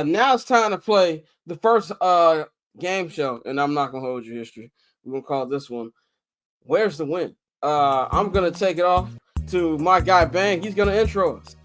Now it's time to play the first game show, and I'm not gonna hold you history. We're gonna call this one "Where's the Win." I'm gonna take it off to my guy Bang. He's gonna intro us.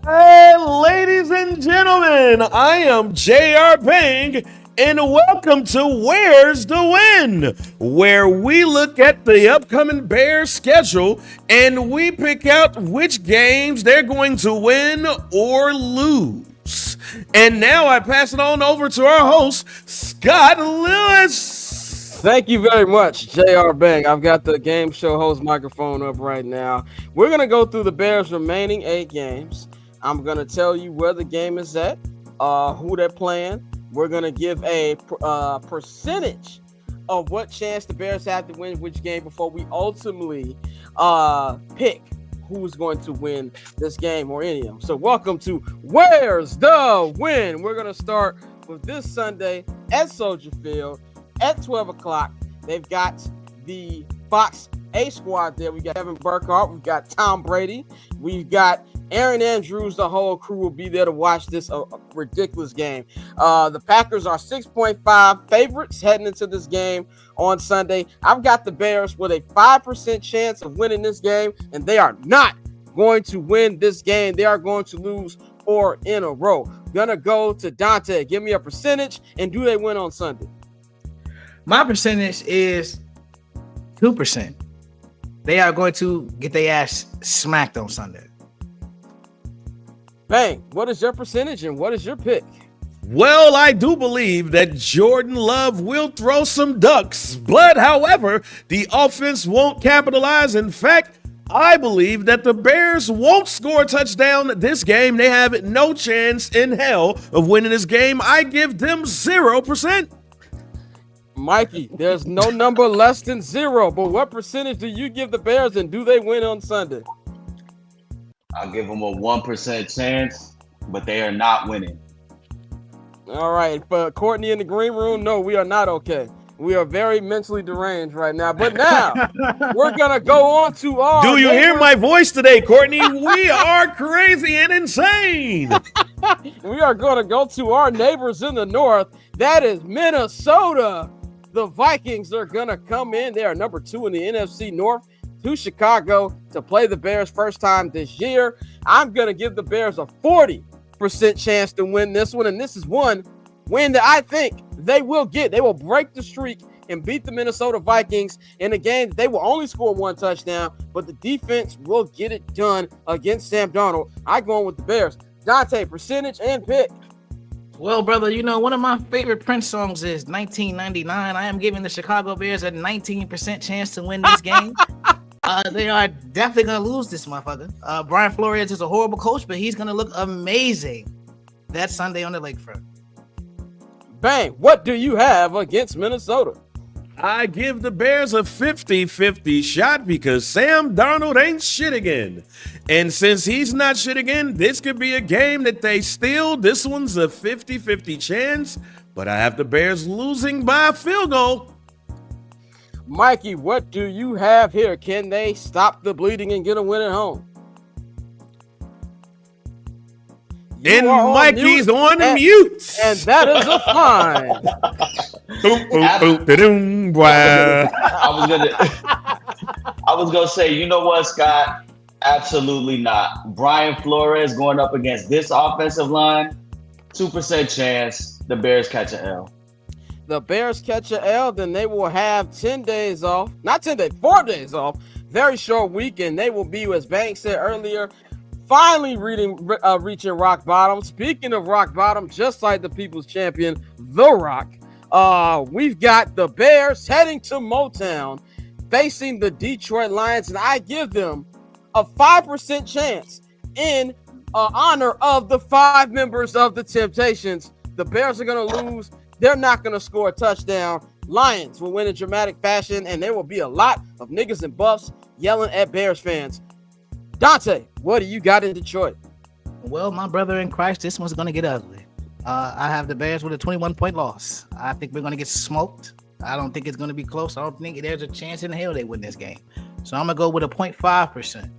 Hey, ladies and gentlemen, I am JR Bang, and welcome to Where's the Win, where we look at the upcoming Bears schedule and we pick out which games they're going to win or lose. And now I pass it on over to our host, Scott Lewis. Thank you very much, JR Bang. I've got the game show host microphone up right now. We're gonna go through the Bears' remaining 8 games. I'm going to tell you where the game is at, who they're playing. We're going to give a percentage of what chance the Bears have to win which game before we ultimately pick who's going to win this game or any of them. So welcome to Where's the Win? We're going to start with this Sunday at Soldier Field at 12 o'clock. They've got the Fox A squad there. We got Evan Burkhardt. We've got Tom Brady. We've got Aaron Andrews. The whole crew will be there to watch this ridiculous game. The Packers are 6.5 favorites heading into this game on Sunday. I've got the Bears with a 5% chance of winning this game, and they are not going to win this game. They are going to lose 4 in a row. Gonna go to Dante. Give me a percentage, and do they win on Sunday? My percentage is 2%. They are going to get their ass smacked on Sunday. Bang, what is your percentage and what is your pick? Well, I do believe that Jordan Love will throw some ducks, but however, the offense won't capitalize. In fact, I believe that the Bears won't score a touchdown this game. They have no chance in hell of winning this game. I give them 0%. Mikey, there's no number less than 0, but what percentage do you give the Bears and do they win on Sunday? I'll give them a 1% chance, but they are not winning. All right, for Courtney in the green room, no, we are not okay. We are very mentally deranged right now. But now, we're going to go on to our... Do you hear my voice today, Courtney? We are crazy and insane. We are going to go to our neighbors in the north. That is Minnesota. The Vikings are going to come in. They are number 2 in the NFC North to Chicago to play the Bears first time this year. I'm going to give the Bears a 40% chance to win this one. And this is one win that I think they will get. They will break the streak and beat the Minnesota Vikings in a game. They will only score 1 touchdown, but the defense will get it done against Sam Darnold. I'm going with the Bears. Dante, percentage and pick. Well, brother, you know, one of my favorite Prince songs is 1999. I am giving the Chicago Bears a 19% chance to win this game. They are definitely going to lose this motherfucker. Brian Flores is a horrible coach, but he's going to look amazing that Sunday on the lakefront. Bang, what do you have against Minnesota? I give the Bears a 50-50 shot because Sam Darnold ain't shit again. And since he's not shit again, this could be a game that they steal. This one's a 50-50 chance, but I have the Bears losing by a field goal. Mikey, what do you have here? Can they stop the bleeding and get a win at home? And Mikey's on mute. And that is a fine. I was gonna say, you know what, Scott? Absolutely not. Brian Flores going up against this offensive line, 2% chance the Bears catch an L. The Bears catch an L, then they will have 10 days off. Not 10 days, 4 days off. Very short weekend. They will be, as Banks said earlier, finally reaching rock bottom. Speaking of rock bottom, just like the people's champion, The Rock, we've got the Bears heading to Motown, facing the Detroit Lions, and I give them a 5% chance in honor of the 5 members of the Temptations. The Bears are going to lose. They're not going to score a touchdown. Lions will win in dramatic fashion, and there will be a lot of niggas and buffs yelling at Bears fans. Dante, what do you got in Detroit? Well, my brother in Christ, this one's going to get ugly. I have the Bears with a 21-point loss. I think we're going to get smoked. I don't think it's going to be close. I don't think there's a chance in hell they win this game. So I'm going to go with a 0.5%.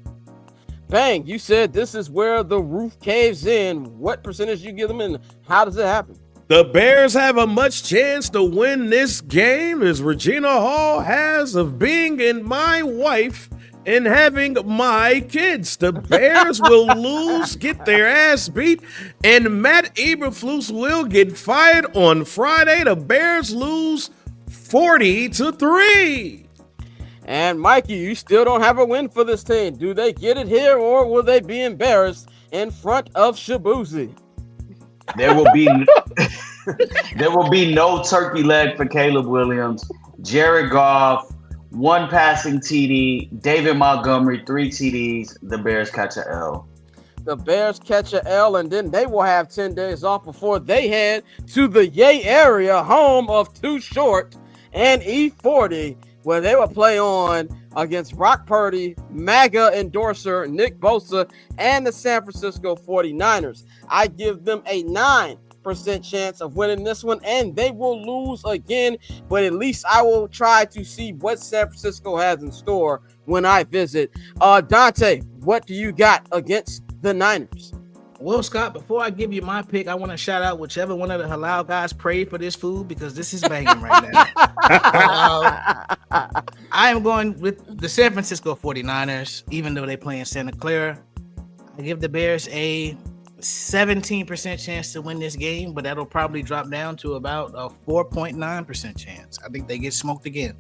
Bang, you said this is where the roof caves in. What percentage you give them, and how does it happen? The Bears have a much chance to win this game as Regina Hall has of being in my wife and having my kids. The Bears will lose, get their ass beat, and Matt Eberflus will get fired on Friday. The Bears lose 40-3. And Mikey, you still don't have a win for this team. Do they get it here, or will they be embarrassed in front of Shabuzi? There will be there will be no turkey leg for Caleb Williams, Jared Goff, 1 passing TD, David Montgomery, 3 TDs. The Bears catch a L. The Bears catch a L, and then they will have 10 days off before they head to the Yay area, home of Too Short and E40, where they will play on against Brock Purdy, MAGA endorser Nick Bosa, and the San Francisco 49ers. I give them a 9% chance of winning this one, and they will lose again, but at least I will try to see what San Francisco has in store when I visit. Dante, what do you got against the Niners? Well, Scott, before I give you my pick, I want to shout out whichever one of the halal guys prayed for this food, because this is banging right now. I am going with the San Francisco 49ers, even though they play in Santa Clara. I give the Bears a 17% chance to win this game, but that'll probably drop down to about a 4.9% chance. I think they get smoked again.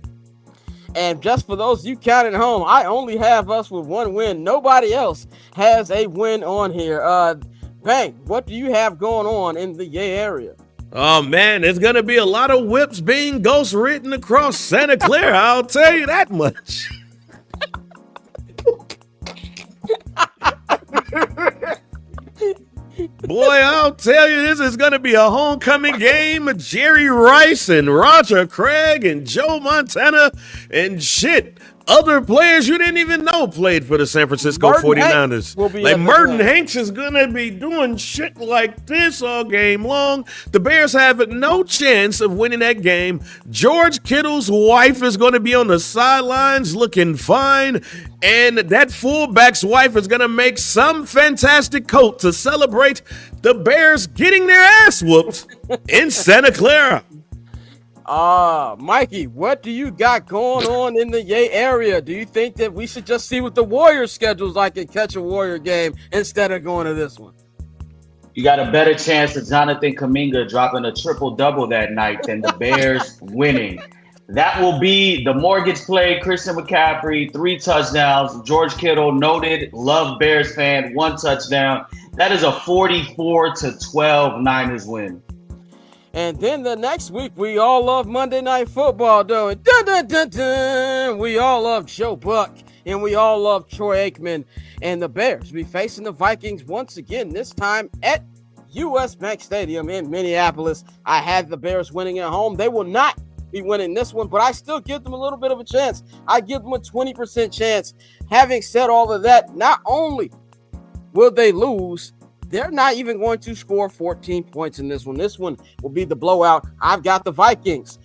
And just for those you counting home, I only have us with 1 win. Nobody else has a win on here. Bang, what do you have going on in the Yay area? Oh, man, there's going to be a lot of whips being ghost written across Santa Clara. I'll tell you that much. Boy, I'll tell you, this is going to be a homecoming game. Jerry Rice and Roger Craig and Joe Montana and shit. Other players you didn't even know played for the San Francisco 49ers. Like Merton Hanks is going to be doing shit like this all game long. The Bears have no chance of winning that game. George Kittle's wife is going to be on the sidelines looking fine. And that fullback's wife is going to make some fantastic coat to celebrate the Bears getting their ass whooped in Santa Clara. Mikey, what do you got going on in the Yay area? Do you think that we should just see what the Warriors schedule's like and catch a Warrior game instead of going to this one? You got a better chance of Jonathan Kuminga dropping a triple-double that night than the Bears winning. That will be the mortgage play. Christian McCaffrey, 3 touchdowns. George Kittle, noted, love Bears fan, 1 touchdown. That is a 44-12 Niners win. And then the next week, we all love Monday Night Football, though. Dun, dun, dun, dun. We all love Joe Buck, and we all love Troy Aikman. And the Bears be facing the Vikings once again, this time at US Bank Stadium in Minneapolis. I had the Bears winning at home. They will not be winning this one, but I still give them a little bit of a chance. I give them a 20% chance. Having said all of that, not only will they lose, they're not even going to score 14 points in this one. This one will be the blowout. I've got the Vikings.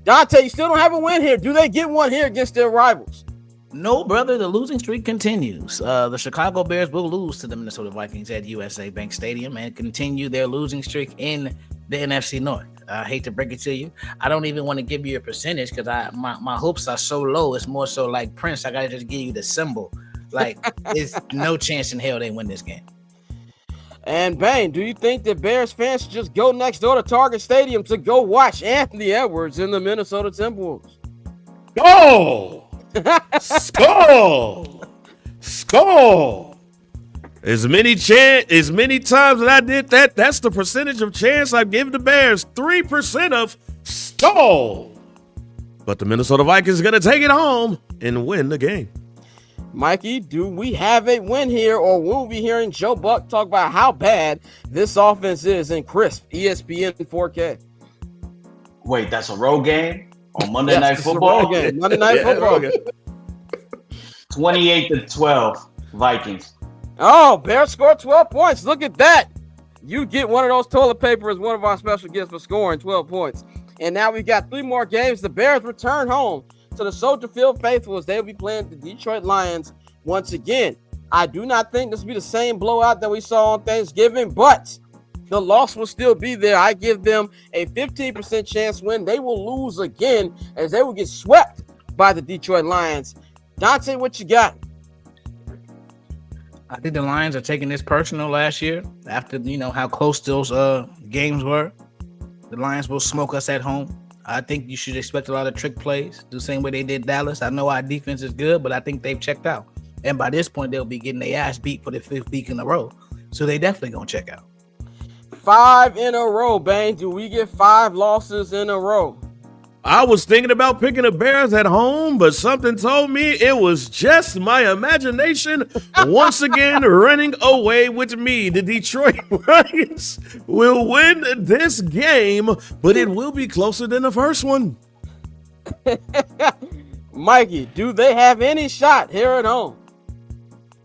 Dante, you still don't have a win here. Do they get one here against their rivals? No, brother. The losing streak continues. The Chicago Bears will lose to the Minnesota Vikings at USA Bank Stadium and continue their losing streak in the NFC North. I hate to break it to you. I don't even want to give you a percentage because my hopes are so low. It's more so like Prince. I got to just give you the symbol. Like, there's no chance in hell they win this game. And Bane, do you think that Bears fans should just go next door to Target Stadium to go watch Anthony Edwards in the Minnesota Timberwolves? Go! Skull! Skull! As many times that I did that, that's the percentage of chance I give the Bears. 3% of skull. But the Minnesota Vikings are going to take it home and win the game. Mikey, do we have a win here, or will we be hearing Joe Buck talk about how bad this offense is in crisp ESPN 4K? Wait, that's a road game on Monday Night Football? Monday Night Football. 28-12 Vikings. Oh, Bears scored 12 points. Look at that. You get one of those toilet paper as one of our special gifts for scoring 12 points. And now we've got 3 more games. The Bears return home to the Soldier Field Faithful as they'll be playing the Detroit Lions once again. I do not think this will be the same blowout that we saw on Thanksgiving, but the loss will still be there. I give them a 15% chance win. They will lose again as they will get swept by the Detroit Lions. Dante, what you got? I think the Lions are taking this personal last year after, how close those games were. The Lions will smoke us at home. I think you should expect a lot of trick plays, the same way they did Dallas. I know our defense is good, but I think they've checked out. And by this point, they'll be getting their ass beat for the 5th week in a row. So they definitely going to check out. 5 in a row, Bang. Do we get 5 losses in a row? I was thinking about picking the Bears at home, but something told me it was just my imagination once again running away with me. The Detroit Lions will win this game, but it will be closer than the first one. Mikey, do they have any shot here at home?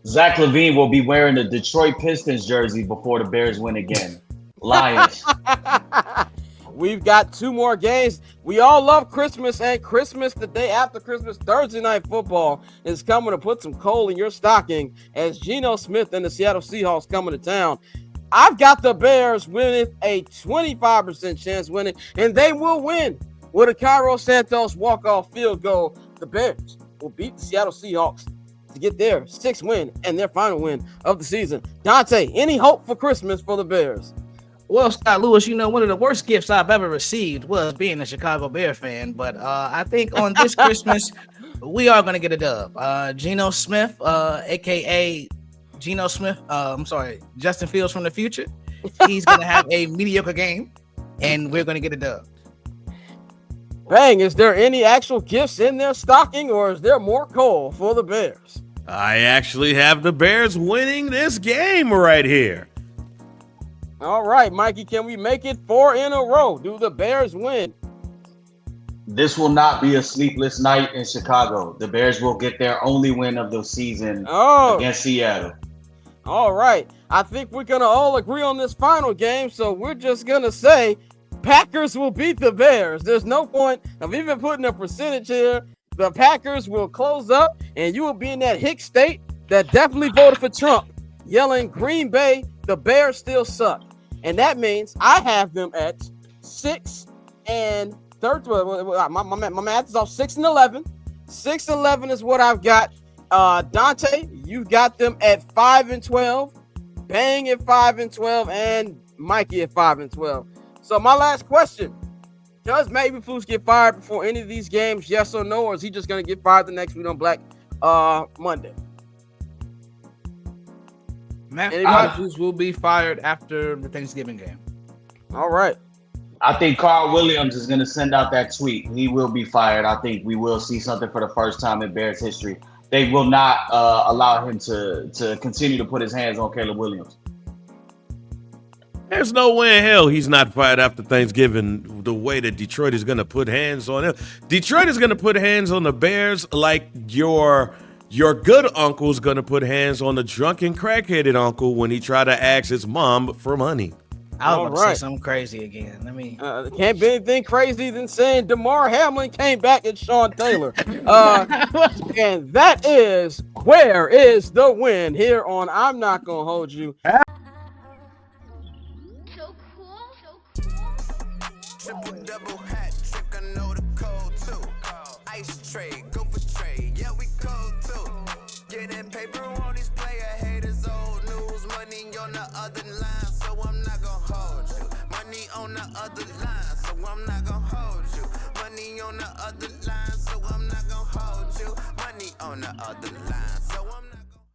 Zach LaVine will be wearing the Detroit Pistons jersey before the Bears win again. Lions. We've got 2 more games. We all love Christmas, and Christmas, the day after Christmas, Thursday Night Football is coming to put some coal in your stocking as Geno Smith and the Seattle Seahawks coming to town. I've got the Bears winning a 25% chance winning, and they will win with a Cairo Santos walk-off field goal. The Bears will beat the Seattle Seahawks to get their 6th win and their final win of the season. Dante, any hope for Christmas for the Bears? Well, Scott Lewis, one of the worst gifts I've ever received was being a Chicago Bear fan. But I think on this Christmas, we are going to get a dub. Geno Smith, a.k.a. Geno Smith, Justin Fields from the future. He's going to have a mediocre game, and we're going to get a dub. Bang, is there any actual gifts in their stocking, or is there more coal for the Bears? I actually have the Bears winning this game right here. All right, Mikey, can we make it 4 in a row? Do the Bears win? This will not be a sleepless night in Chicago. The Bears will get their only win of the season against Seattle. All right. I think we're going to all agree on this final game, so we're just going to say Packers will beat the Bears. There's no point of even putting a percentage here. The Packers will close up, and you will be in that hick state that definitely voted for Trump, yelling Green Bay, the Bears still suck. And that means I have them at 6 and 13. My math is off. 6 and 11. 6 and 11 is what I've got. Dante, you got them at 5 and 12. Bang at 5 and 12, and Mikey at 5 and 12. So my last question: does Maven Flus get fired before any of these games? Yes or no? Or is he just going to get fired the next week on Black Monday? Matt Flus will be fired after the Thanksgiving game. All right. I think Carl Williams is going to send out that tweet. He will be fired. I think we will see something for the first time in Bears history. They will not allow him to continue to put his hands on Caleb Williams. There's no way in hell he's not fired after Thanksgiving the way that Detroit is going to put hands on him. Detroit is going to put hands on the Bears like your good uncle's going to put hands on the drunken crackheaded uncle when he tried to ask his mom for money. I was about to say something crazy again. Can't be anything crazy than saying DeMar Hamlin came back at Sean Taylor. And that is Where is the Win here on I'm Not Gonna Hold You. So cool. Triple double hat trick, I know the code too. Ice trade, go for trade, yeah we cold too. Getting paper on these player haters, old news, money on the other line, so I'm not gonna hold you. Money on the other line, so I'm not gonna hold you. Money on the other line, so I'm not gonna hold you. Money on the other line.